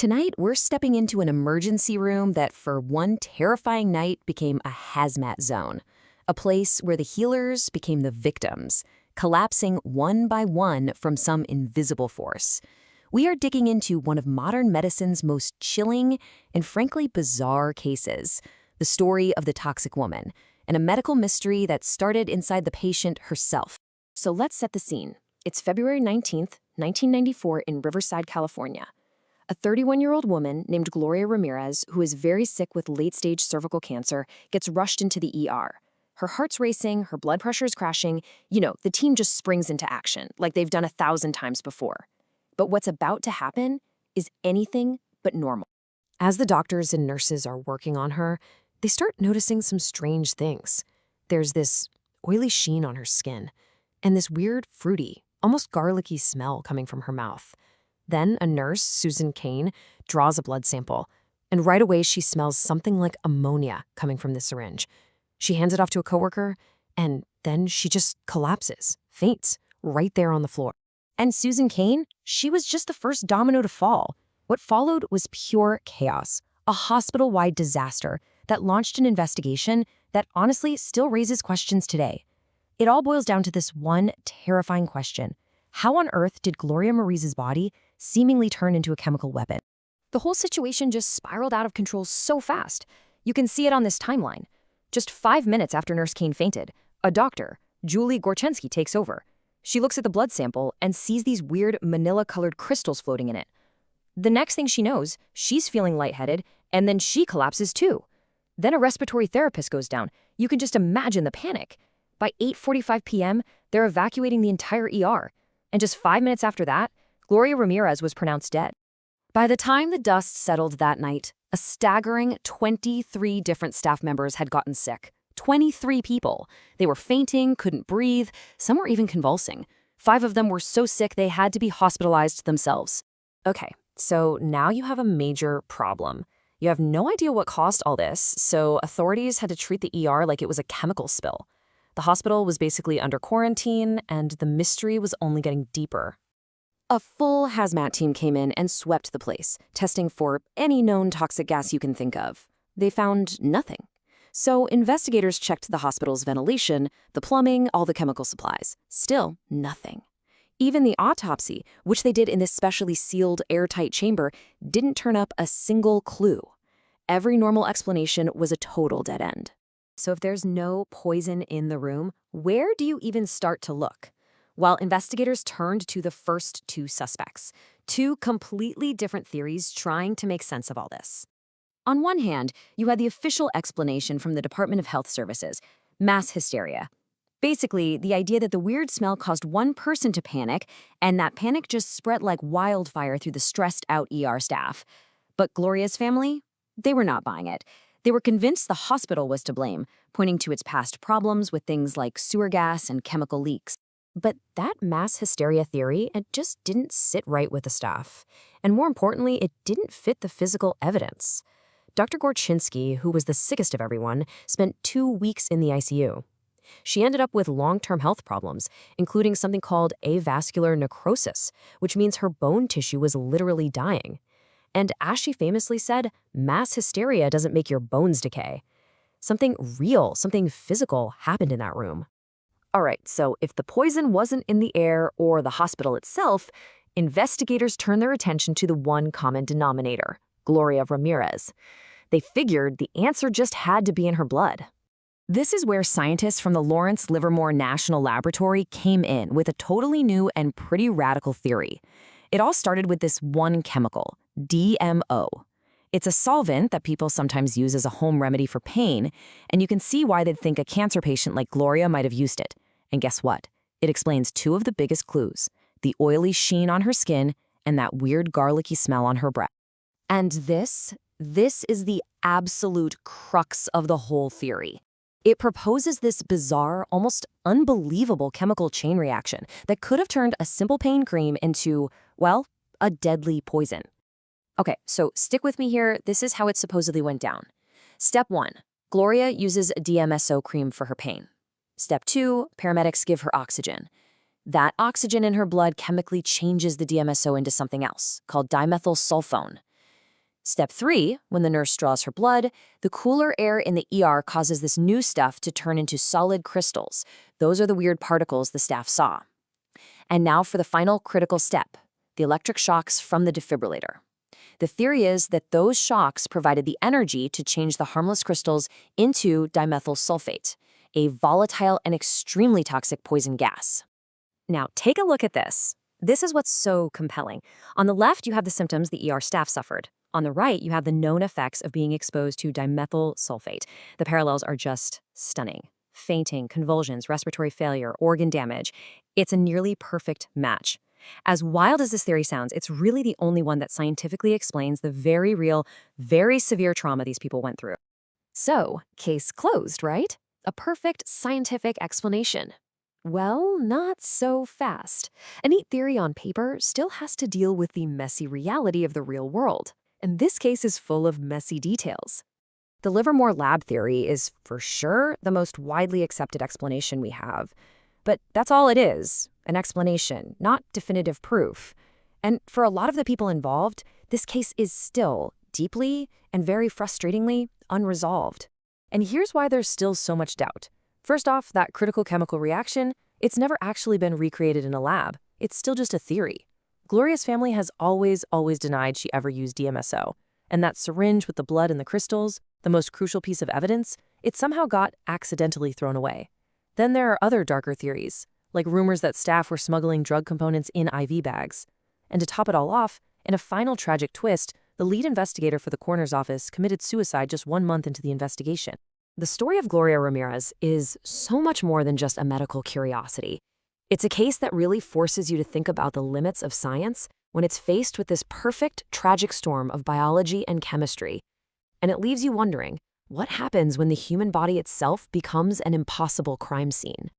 Tonight, we're stepping into an emergency room that for one terrifying night became a hazmat zone, a place where the healers became the victims, collapsing one by one from some invisible force. We are digging into one of modern medicine's most chilling and frankly bizarre cases, the story of the toxic woman, and a medical mystery that started inside the patient herself. So let's set the scene. It's February 19th, 1994 in Riverside, California. A 31-year-old woman named Gloria Ramirez, who is very sick with late-stage cervical cancer, gets rushed into the ER. Her heart's racing, her blood pressure is crashing. The team just springs into action, like they've done 1,000 times before. But what's about to happen is anything but normal. As the doctors and nurses are working on her, they start noticing some strange things. There's this oily sheen on her skin, and this weird, fruity, almost garlicky smell coming from her mouth. Then a nurse, Susan Kane, draws a blood sample, and right away she smells something like ammonia coming from the syringe. She hands it off to a coworker, and then she just collapses, faints, right there on the floor. And Susan Kane, she was just the first domino to fall. What followed was pure chaos, a hospital-wide disaster that launched an investigation that honestly still raises questions today. It all boils down to this one terrifying question. How on earth did Gloria Ramirez's body seemingly turn into a chemical weapon? The whole situation just spiraled out of control so fast. You can see it on this timeline. Just 5 minutes after Nurse Kane fainted, a doctor, Julie Gorchensky, takes over. She looks at the blood sample and sees these weird manila-colored crystals floating in it. The next thing she knows, she's feeling lightheaded, and then she collapses too. Then a respiratory therapist goes down. You can just imagine the panic. By 8:45 p.m., they're evacuating the entire ER. And just 5 minutes after that, Gloria Ramirez was pronounced dead. By the time the dust settled that night, a staggering 23 different staff members had gotten sick. 23 people. They were fainting, couldn't breathe, some were even convulsing. 5 of them were so sick they had to be hospitalized themselves. Okay, so now you have a major problem. You have no idea what caused all this, so authorities had to treat the ER like it was a chemical spill. The hospital was basically under quarantine, and the mystery was only getting deeper. A full hazmat team came in and swept the place, testing for any known toxic gas you can think of. They found nothing. So investigators checked the hospital's ventilation, the plumbing, all the chemical supplies. Still nothing. Even the autopsy, which they did in this specially sealed, airtight chamber, didn't turn up a single clue. Every normal explanation was a total dead end. So if there's no poison in the room, where do you even start to look? Well, investigators turned to the first 2 suspects, 2 completely different theories trying to make sense of all this. On one hand, you had the official explanation from the Department of Health Services, mass hysteria. Basically, the idea that the weird smell caused one person to panic, and that panic just spread like wildfire through the stressed-out ER staff. But Gloria's family? They were not buying it. They were convinced the hospital was to blame, pointing to its past problems with things like sewer gas and chemical leaks. But that mass hysteria theory, it just didn't sit right with the staff. And more importantly, it didn't fit the physical evidence. Dr. Gorchensky, who was the sickest of everyone, spent 2 weeks in the ICU. She ended up with long-term health problems, including something called avascular necrosis, which means her bone tissue was literally dying. And as she famously said, mass hysteria doesn't make your bones decay. Something real, something physical happened in that room. All right, so if the poison wasn't in the air or the hospital itself, investigators turned their attention to the one common denominator, Gloria Ramirez. They figured the answer just had to be in her blood. This is where scientists from the Lawrence Livermore National Laboratory came in with a totally new and pretty radical theory. It all started with this one chemical, DMO. It's a solvent that people sometimes use as a home remedy for pain, and you can see why they'd think a cancer patient like Gloria might have used it. And guess what? It explains 2 of the biggest clues, the oily sheen on her skin and that weird garlicky smell on her breath. And this is the absolute crux of the whole theory. It proposes this bizarre, almost unbelievable chemical chain reaction that could have turned a simple pain cream into, well, a deadly poison. Okay, so stick with me here. This is how it supposedly went down. Step 1, Gloria uses a DMSO cream for her pain. Step 2, paramedics give her oxygen. That oxygen in her blood chemically changes the DMSO into something else, called dimethylsulfone. Step 3, when the nurse draws her blood, the cooler air in the ER causes this new stuff to turn into solid crystals. Those are the weird particles the staff saw. And now for the final critical step, the electric shocks from the defibrillator. The theory is that those shocks provided the energy to change the harmless crystals into dimethyl sulfate, a volatile and extremely toxic poison gas. Now, take a look at this. This is what's so compelling. On the left, you have the symptoms the ER staff suffered. On the right, you have the known effects of being exposed to dimethyl sulfate. The parallels are just stunning. Fainting, convulsions, respiratory failure, organ damage. It's a nearly perfect match. As wild as this theory sounds, it's really the only one that scientifically explains the very real, very severe trauma these people went through. So, case closed, right? A perfect scientific explanation. Well, not so fast. A neat theory on paper still has to deal with the messy reality of the real world. And this case is full of messy details. The Livermore lab theory is, for sure, the most widely accepted explanation we have. But that's all it is, an explanation, not definitive proof. And for a lot of the people involved, this case is still deeply and very frustratingly unresolved. And here's why there's still so much doubt. First off, that critical chemical reaction, it's never actually been recreated in a lab. It's still just a theory. Gloria's family has always denied she ever used DMSO. And that syringe with the blood and the crystals, the most crucial piece of evidence, it somehow got accidentally thrown away. Then there are other darker theories, like rumors that staff were smuggling drug components in IV bags. And to top it all off, in a final tragic twist, the lead investigator for the coroner's office committed suicide just 1 month into the investigation. The story of Gloria Ramirez is so much more than just a medical curiosity. It's a case that really forces you to think about the limits of science when it's faced with this perfect, tragic storm of biology and chemistry. And it leaves you wondering, what happens when the human body itself becomes an impossible crime scene?